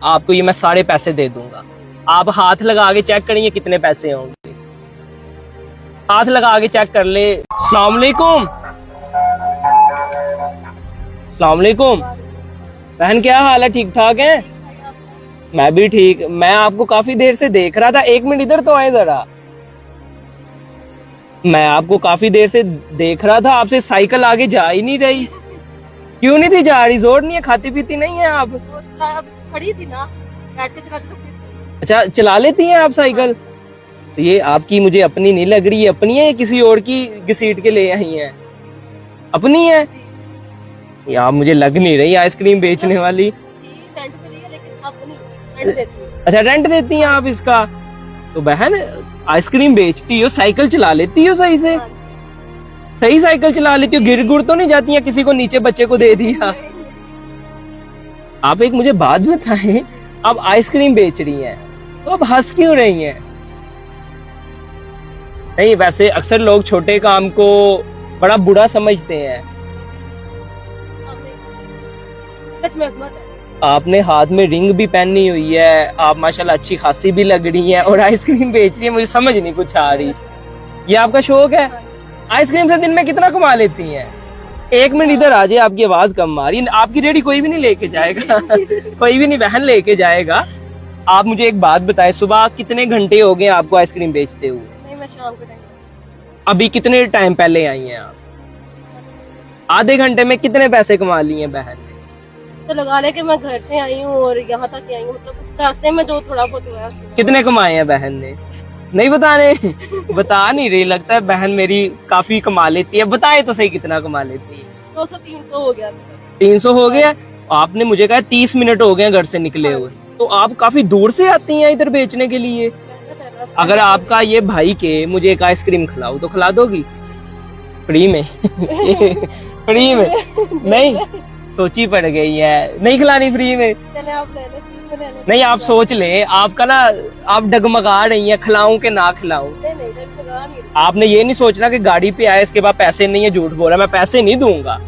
आपको ये मैं सारे पैसे दे दूंगा। आप हाथ लगा के चेक करेंगे कितने पैसे होंगे। हाथ लगा के चेक कर ले। अस्सलाम वालेकुम। अस्सलाम वालेकुम बहन, क्या हाल है? ठीक ठाक है? मैं भी ठीक। मैं आपको काफी देर से देख रहा था। एक मिनट इधर तो आए जरा। मैं आपको काफी देर से देख रहा था, आपसे साइकिल आगे जा ही नहीं रही। क्यों नहीं थी जा रही? जोर नहीं है? खाती पीती नहीं है आप? खड़ी थी ना, अच्छा, चला लेती हैं आप साइकिल? तो ये आपकी मुझे अपनी नहीं लग रही है। अपनी है किसी और की घसीट के ले आई है? अपनी है यार, मुझे लग नहीं रही आइसक्रीम बेचने वाली। अच्छा, रेंट देती हैं आप इसका? तो बहन आइसक्रीम बेचती हो, साइकिल चला लेती हो सही से? सही साइकिल चला लेती हो? गिर गुर तो नहीं जाती है? किसी को नीचे बच्चे को दे दिया? आप एक मुझे बात बताएं, आप आइसक्रीम बेच रही हैं तो आप हंस क्यों रही हैं? नहीं, वैसे अक्सर लोग छोटे काम को बड़ा बुरा समझते हैं। आपने हाथ में रिंग भी पहनी हुई है, आप माशाल्लाह अच्छी खासी भी लग रही हैं और आइसक्रीम बेच रही है। मुझे समझ नहीं कुछ आ रही। ये आपका शौक है? आइसक्रीम से दिन में कितना कमा लेती हैं? एक मिनट इधर आ जाए, आपकी आवाज कम आ रही है। आपकी रेडी कोई भी नहीं लेके जाएगा। कोई भी नहीं बहन लेके जाएगा। आप मुझे एक बात बताएं, सुबह कितने घंटे हो गए आपको आइसक्रीम बेचते हुए? नहीं, मैं शाम के टाइम। अभी कितने टाइम पहले आई हैं आप? आधे घंटे में कितने पैसे कमा लिए हैं बहन ने? तो लगा ले कि मैं घर से आई हूँ और यहाँ तक आई हूँ, मतलब उस रास्ते में जो थोड़ा बहुत हुआ है। कितने कमाए हैं बहन ने? नहीं बताने? बता नहीं रही। लगता है बहन मेरी काफी कमा लेती है। बताए तो सही कितना कमा लेती है? 200-300 हो गया। 300 हो गया? आपने मुझे कहा 30 मिनट हो गए घर से निकले हुए। तो आप काफी दूर से आती हैं इधर बेचने के लिए? अगर आपका ये भाई के मुझे एक आइसक्रीम खिलाओ तो खिला दोगी? फ्री में? फ्री में नहीं, सोची पड़ गई है, नहीं खिलानी फ्री में? चले आप ले ले। नहीं, आप सोच ले। आपका ना, आप डगमगा रही हैं, खिलाऊं कि ना खिलाऊं? नहीं। आपने ये नहीं सोचना कि गाड़ी पे आए इसके बाद पैसे नहीं है, झूठ बोला। मैं पैसे नहीं दूंगा।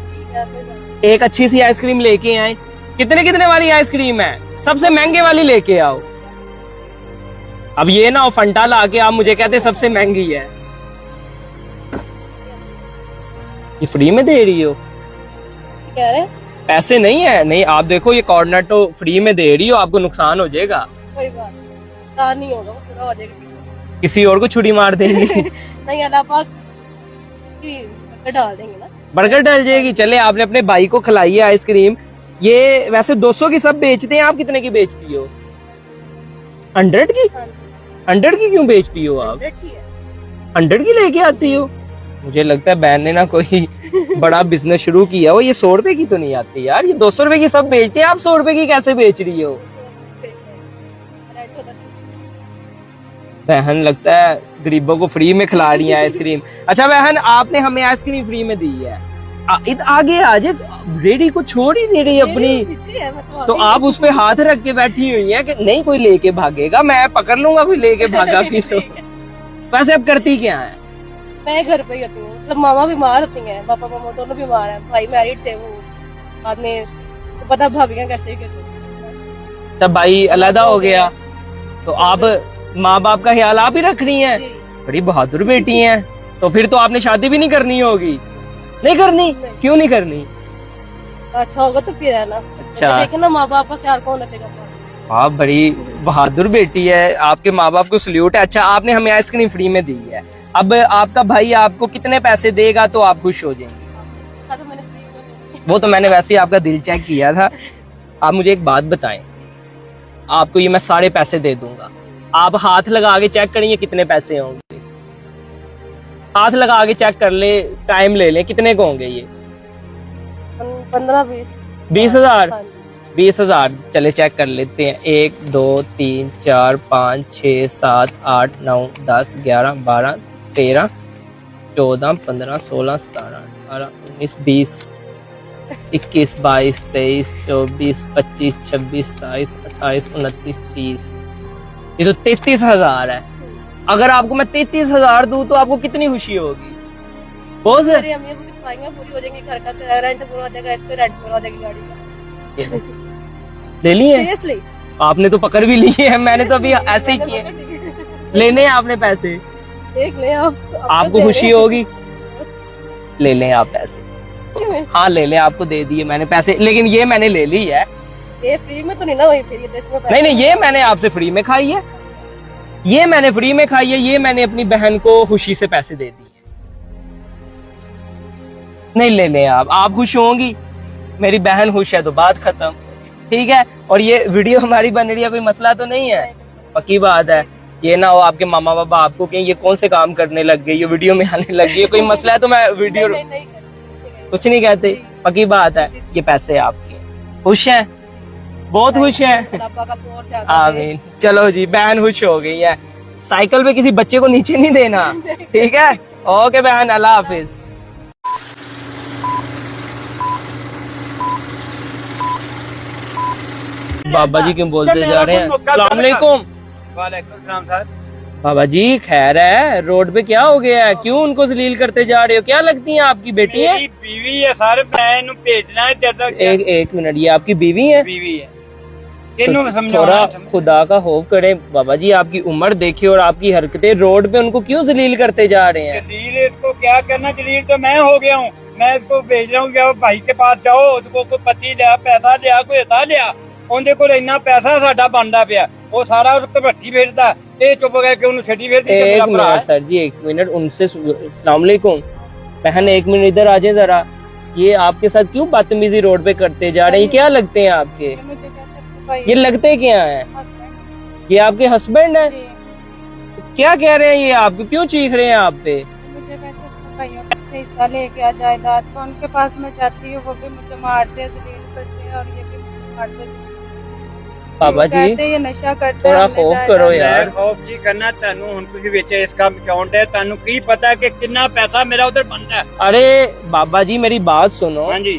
एक अच्छी सी आइसक्रीम लेके आए। कितने वाली आइसक्रीम है? सबसे महंगे वाली लेके आओ। अब ये ना हो फंटा ला के आप मुझे कहते सबसे महंगी है। ये फ्री में दे रही हो? कह रहे पैसे नहीं है? नहीं, आप देखो ये कॉर्नेटो फ्री में दे रही हो, आपको नुकसान हो जाएगा। कोई बात नहीं होगा, पूरा हो जाएगा। किसी और को छुरी मार देंगे। नहीं, अल्लाह पाक की डाल देंगे ना। बर्गर डल जाएगी। चले, आपने अपने भाई को खिलाई है आइसक्रीम। ये वैसे 200 की सब बेचते हैं, आप कितने की बेचती हो? 100 की? 100 की क्यों बेचती हो आप? 100 की लेके आती हो? मुझे लगता है बहन ने ना कोई बड़ा बिजनेस शुरू किया हो। ये 100 रुपए की तो नहीं आती यार, ये 200 रुपए की सब बेचते हैं। आप 100 रुपए की कैसे बेच रही हो? बहन लगता है गरीबों को फ्री में खिला रही है आइसक्रीम। अच्छा बहन, आपने हमें आइसक्रीम फ्री में दी है। आगे आ जाए, रेडी को छोड़ ही नहीं रही अपनी। तो आप उस पे हाथ रख के बैठी हुई है कि नहीं कोई लेके भागेगा, मैं पकड़ लूंगा कोई लेके भागा भी तो। वैसे अब करती क्या है? मैं घर पे ही होती हूँ। मतलब मामा बीमार होती हैं, पापा मामा दोनों बीमार हैं, भाई मैरिड थे, वो बाद में तो पता भाभियां कैसे तब भाई अलग हो गया। तो आप माँ बाप का ख्याल आप ही रख रही हैं? बड़ी बहादुर बेटी हैं। तो फिर तो आपने शादी भी नहीं करनी होगी? नहीं करनी? क्यों नहीं करनी? अच्छा होगा तो फिर है ना। अच्छा, देखना माँ बाप का ख्याल कौन रखेगा? आप बड़ी बहादुर बेटी है, आपके माँ बाप को सल्यूट है। अच्छा, आपने हमें आइसक्रीम फ्री में दी है। अब आपका भाई आपको कितने पैसे देगा तो आप खुश हो जाएंगे? वो तो मैंने वैसे ही आपका दिल चेक किया था। आप मुझे एक बात बताएं, आपको ये मैं सारे पैसे दे दूंगा। आप हाथ लगा के चेक करेंगे कितने पैसे होंगे। हाथ लगा के चेक कर ले, टाइम ले ले, कितने को होंगे ये? 15-20। 20,000? 20,000 चले चेक कर लेते हैं। 1 2 3 4 5 6 7 8 9 10 11 12 13 14 15 16 17 18 19 20 21 22 23 24 25 26 27 28 29 30। ये तो 33,000 है। अगर आपको मैं 33,000 दूं तो आपको कितनी खुशी होगी? बहुत से पूरी हो जाएंगी, घर का रेंट पूरा हो जाएगा, इसका रेंट पूरा हो जाएगी, गाड़ी का। ले लिए? सीरियसली आपने तो पकड़ भी लिए हैं, मैंने तो अभी ऐसे ही किए। लेने हैं आपने पैसे? देख ले आप आपको खुशी होगी, ले लें आप पैसे। हाँ ले लें, आपको दे दिए मैंने पैसे, लेकिन ये मैंने ले ली है। ये फ्री में तो नहीं ना हुई फिर, ये तो इसमें पैसे- नहीं नहीं, ये मैंने आपसे फ्री में खाई है, ये मैंने फ्री में खाई है, ये मैंने अपनी बहन को खुशी से पैसे दे दिए। नहीं ले लें आप खुश होंगी, मेरी बहन खुश है तो बात खत्म, ठीक है। और ये वीडियो हमारी बन रही है, कोई मसला तो नहीं है, पक्की बात है। ये ना हो आपके मामा बाबा आपको कहें ये कौन से काम करने लग गए, ये वीडियो में आने लग गई, कोई मसला है तो मैं वीडियो नहीं, कुछ नहीं कहते, पक्की बात है। ये पैसे आपके, खुश हैं, बहुत खुश हैं। पापा का बहुत ज्यादा आमीन। चलो जी, बहन खुश हो गई है। साइकिल पे किसी बच्चे को नीचे नहीं देना, ठीक है। ओके बहन, अल्लाह हाफिज। बाबा जी क्यों बोलते जा रहे हैं? अस्सलाम वालेकुम। वालेकुम सलाम सर। बाबा जी खैर है, रोड पे क्या हो गया है, क्यों उनको जलील करते जा रहे हो? क्या लगती हैं, आपकी बेटी है? मेरी बीवी है सर, मैं इन्हें भेजना है जदा एक मिनट, ये आपकी बीवी है? बीवी है, तो इन्होंने थोड़ा समझाना खुदा का खौफ करें बाबा जी, आपकी उम्र देखिए और आपकी हरकतें, रोड पे उनको क्यों जलील करते जा रहे हैं? जलील इसको क्या करना, जलील तो मैं हो गया हूँ। मैं इसको भेज रहा हूँ कि आप भाई के पास जाओ, उसको कोई पति लिया, पैसा लिया, कोई हिस्सा लिया। ਉਹਦੇ ਕੋਲ ਇੰਨਾ ਪੈਸਾ ਸਾਡਾ ਬਣਦਾ ਪਿਆ, ਉਹ ਸਾਰਾ ਉਸ ਤੇ ਭੱਠੀ ਫੇਰਦਾ, ਇਹ ਚੁੱਪ ਕਰਕੇ ਉਹਨੂੰ ਛੱਡੀ ਫੇਰਦੀ ਤੇ ਮੇਰਾ एक ਭਰਾ मिनट सर जी, एक मिनट, उनसे अस्सलाम वालेकुम। बहन एक मिनट इधर आ जाए जरा, ये आपके साथ क्यों बदतमीजी रोड पे करते जा रहे हैं? क्या लगते हैं आपके? मुझे कहते हैं भाई ये लगते क्या हैं? हस्बैंड ये आपके हस्बैंड है? जी, क्या कह रहे हैं ये आपको, क्यों चीख रहे हैं आप पे? मुझे कहते हैं भाइयों से हिस्सा लेके आ जायदाद का, उनके पास मैं जाती हूँ वो भी मुझे मारते हैं, जलील करते हैं, और ये भी मुझे मारते हैं। बाबा जी कहते हैं ये नशा करते थोड़ा हैं, खौफ हमने करो जायदाद- यार। ਮੈਂ ਖੌਫ ਕੀ ਕਰਨਾ ਤੁਹਾਨੂੰ, ਹੁਣ ਤੁਸੀਂ ਵਿੱਚ ਇਸ ਕੰਮ ਅਕਾਊਂਟ ਹੈ, ਤੁਹਾਨੂੰ ਕੀ ਪਤਾ ਕਿ ਕਿੰਨਾ ਪੈਸਾ ਮੇਰਾ ਉਧਰ ਬਣਦਾ ਹੈ। अरे बाबा जी मेरी बात सुनो, हाँ जी,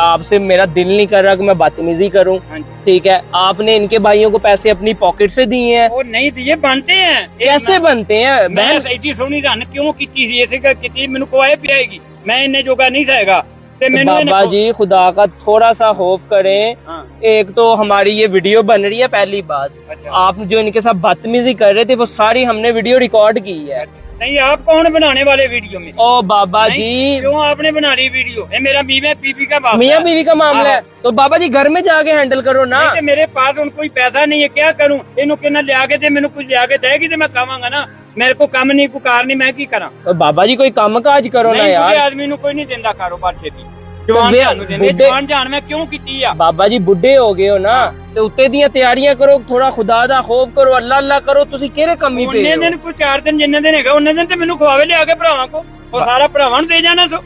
आपसे मेरा दिल नहीं कर रहा कि मैं बदतमीजी करूं, हाँ जी। ठीक है। आपने इनके भाइयों को पैसे अपनी पॉकेट से दिए हैं, ਉਹ ਨਹੀਂ ਦਿਏ ਬਣते हैं। ਇਹ कैसे बनते हैं? ਮੈਂ बहन ਐਡੀ ਸੋਹਣੀ ਰਨ ਕਿਉਂ ਕੀਤੀ ਸੀ, ਇਸੇ ਕਰਕੇ ਕੀਤੀ, ਮੈਨੂੰ ਕੋਏ ਪਿਆਏਗੀ, ਮੈਂ ਇੰਨੇ ਜੋਗਾ ਨਹੀਂ ਸहेगा ਤੇ ਮੈਨੂੰ बाबा जी खुदा का थोड़ा सा खौफ करें। हाँ, एक तो हमारी ये वीडियो बन रही है, पहली बात, अच्छा। आप जो इनके साथ बदतमीजी कर रहे थे वो सारी हमने वीडियो रिकॉर्ड की है। नहीं, आप कौन बनाने वाले वीडियो में? ओ बाबा नहीं, जी, क्यों आपने बना रही वीडियो? ये मेरा बीवी का बाप मियाँ है। बीवी का मामला है तो बाबा जी घर में जाके हैंडल करो ना। नहीं तो मेरे पास उन कोई पैसा नहीं है, क्या करूं? इन्हों के ना लिया के दे, मैंने कुछ लिया के देगी तो मैं खावांगा ना। मेरे को काम नहीं, को कार नहीं, मैं की करा? तो बाबा जी कोई काम काज करो ना नहीं, यार। आदमी नु कोई नहीं देंदा कारोबार छेती, जवान वे- जान नु देंदे, बुड्ढे- जवान जान मैं क्यों कीती आ? बाबा जी बुढ़े हो गए हो ना, तो उत्ते दियां तैयारियां करो, थोड़ा खुदा दा खौफ करो, अल्लाह अल्लाह करो, तुसी केरे कमी पे उन्ने हो? दिन कोई 4 दिन जिन्ने दिन हैगा उन्ने दिन ते मैनू खवावे लिया के भरावां को, और सारा भरावां नु दे जाना सो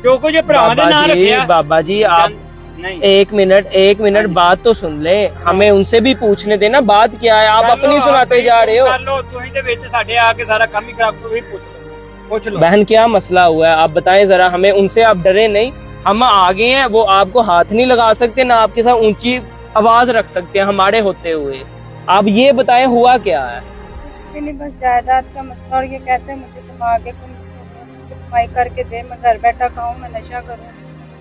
जो कुछ भरावां दे नाम रखिया। बाबा जी आप नहीं, एक मिनट बात तो सुन ले, हमें उनसे भी पूछने देना बात क्या है, आप अपनी सुनाते जा रहे हो। कर लो तुही दे विच साडे आके सारा काम ही खराब करो, ही पूछ लो। बहन क्या मसला हुआ है आप बताएं जरा हमें, उनसे आप डरे नहीं, हम आगे हैं, वो आपको हाथ नहीं लगा सकते ना आपके साथ ऊंची आवाज रख सकते हैं हमारे होते हुए। आप ये बताएं हुआ क्या है? कुछ भी नहीं, बस जायदाद का मसला, और ये कहते हैं मुझे तुम आगे कमाई करके दे, मैं घर बैठा खाऊं, मैं नशा करूं।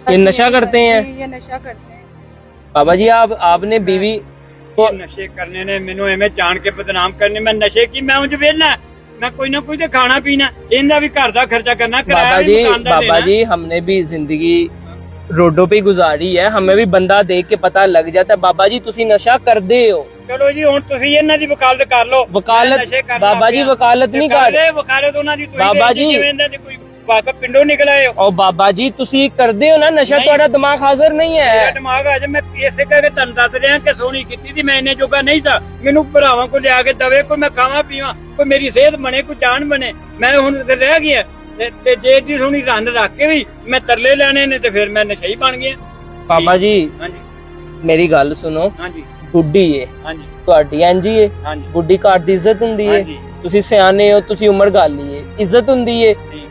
ये बस नशा करते हैं? जी, ये नशा करते हैं। बाबा जी आपने बीवी ये नशे करने ने मैनू एवें जान के बदनाम करने, मैं नशे की, मैं उंज वेला, मैं कोई ना कोई तो खाना पीना, इनका भी घर का खर्चा करना, किराया बाबा भी जी मकान दा देना। हमने भी जिंदगी रोडों पे गुजारी है, हमें भी बंदा देख के पता लग जाता है। बाबा जी तुसी नशा कर दे हो। चलो जी हुण तुसीं इन्हां दी वकालत कर लो। वकालत मैं नशे करना बाबा जी पिया। वकालत ते नहीं कर कर ले, वकालत उन्हां दी तुसीं बाबा दे, जी। जिवें इन्हां दी कोई वाकई पिंडों निकल आए हो। और बाबा जी तुसी कर दे हो ना नशा, नहीं। तुम्हारा दिमाग हाजिर नहीं मेरा है। दिमाग अज मैं इसे करके तुहानूं दस रहा कि सोहनी कीती सी, मैं इन्ने जोगा नहीं था, मैनू भरावां को लिया के दवे, कोई मैं खावां पीवां, कोई मेरी सेहत बने, कोई जान बने, मैं हुण रह गया ते जे दी सोहनी रन रख के भी मैं तरले लेने ने ते फिर मैं नशई बन गया। बाबा जी हाँ जी, मेरी गल सुनो, हाँ जी, बुढ़ी है हाँ जी, ਤੁਹਾਡੀ ਇੰਜ ਹੀ ਹੈ, हाँ जी, ਬੁੱਢੀ ਘਰ ਦੀ ਇੱਜ਼ਤ ਹੁੰਦੀ हाँ ਹੈ, जी, ਤੁਸੀਂ ਸਿਆਣੇ ਹੋ, ਤੁਸੀਂ ਉਮਰ ਗਾਲੀ ਹੈ, ਇੱਜ਼ਤ ਹੁੰਦੀ ਹੈ, ठीक।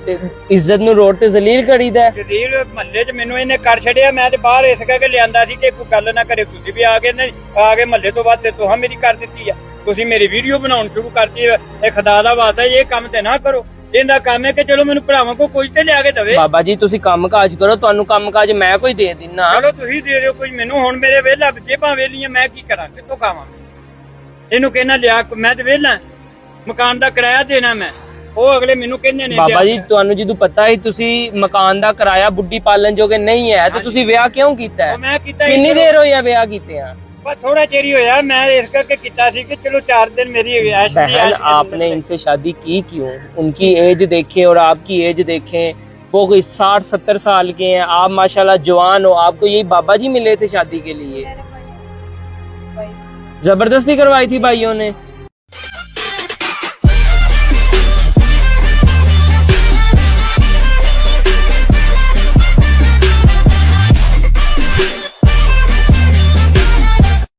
ਤੇ ਇੱਜ਼ਤ ਨੂੰ ਰੋਡ ਤੇ ਜ਼ਲੀਲ ਕਰੀਦਾ ਹੈ। ਜਲੀਲ ਮਹੱਲੇ 'ਚ ਮੈਨੂੰ ਇਹਨੇ ਕਰ ਛੜਿਆ, ਮੈਂ ਤੇ ਬਾਹਰ ਇਸ ਕਰਕੇ ਲਿਆਂਦਾ ਸੀ ਕਿ ਕੋਈ ਗੱਲ ਨਾ ਕਰੇ, ਤੁਸੀਂ ਵੀ ਆ ਗਏ ਮਹੱਲੇ ਤੋਂ ਬਾਅਦ ਤੇ ਮੇਰੀ ਕਰ ਦਿੱਤੀ ਆ, ਤੁਸੀਂ ਮੇਰੀ ਵੀਡੀਓ ਬਣਾਉਣ ਸ਼ੁਰੂ ਕਰਤੀ, ਇਹ ਖੁਦਾ ਦਾ ਵਾਸਤਾ ਇਹ ਕੰਮ ਤੇ ਨਾ ਕਰੋ। ਇਹਦਾ ਕੰਮ ਹੈ ਕਿ ਚਲੋ ਮੈਨੂੰ ਭਰਾਵਾਂ ਕੋ ਕੁਝ ਤੇ ਲਿਆ ਕੇ ਦਵੇ। ਬਾਬਾ ਜੀ ਤੁਸੀਂ ਕੰਮ ਕਾਜ ਕਰੋ, ਤੁਹਾਨੂੰ ਕੰਮ ਕਾਜ ਮੈਂ ਕੋਈ ਦੇ ਦਿੰਨਾ। ਚਲੋ ਤੁਸੀਂ ਦੇ ਦਿਓ ਕੁਝ ਮੈਨੂੰ, ਹੁਣ ਮੇਰੇ ਵਿਹਲਾ ਜੇਬਾਂ ਵੇਲੀਆਂ, ਮੈਂ ਕੀ ਕਰਾਂ, ਕਿੱਥੋਂ ਖਾਵਾਂ? ਇਹਨੂੰ ਕਹਿਣਾ ਲਿਆ, ਮੈਂ ਤੇ ਵਿਹਲਾ, ਮਕਾਨ ਦਾ ਕਿਰਾਇਆ ਦੇਣਾ ਮੈਂ, ਉਹ ਅਗਲੇ ਮੈਨੂੰ ਕਹਿੰਦੇ ਨੇ ਬਾਬਾ ਜੀ ਤੁਹਾਨੂੰ ਜਦੋਂ ਪਤਾ ਹੈ ਤੁਸੀਂ ਮਕਾਨ ਦਾ ਕਿਰਾਇਆ ਬੁੱਢੀ ਪਾਲਣ ਜੋਗੇ ਨਹੀਂ ਹੈ ਤੇ ਤੁਸੀਂ ਵਿਆਹ ਕਿਉਂ ਕੀਤਾ ਹੈ? ਉਹ ਮੈਂ ਕੀਤਾ ਕਿੰਨੀ ਦੇਰ ਹੋਈ ਹੈ ਵਿਆਹ ਕੀਤੇ ਆ? बस थोड़ा चेर ही होया, मैं इस करके किया थी कि चलो 4 दिन मेरी ऐश थी, बहन ऐश के आपने दिन इनसे शादी की क्यों? उनकी एज देखें और आपकी एज देखें, वो कोई 60-70 साल के हैं, आप माशाल्लाह जवान हो, आपको यही बाबा जी मिले थे शादी के लिए? जबरदस्ती करवाई थी भाइयों ने?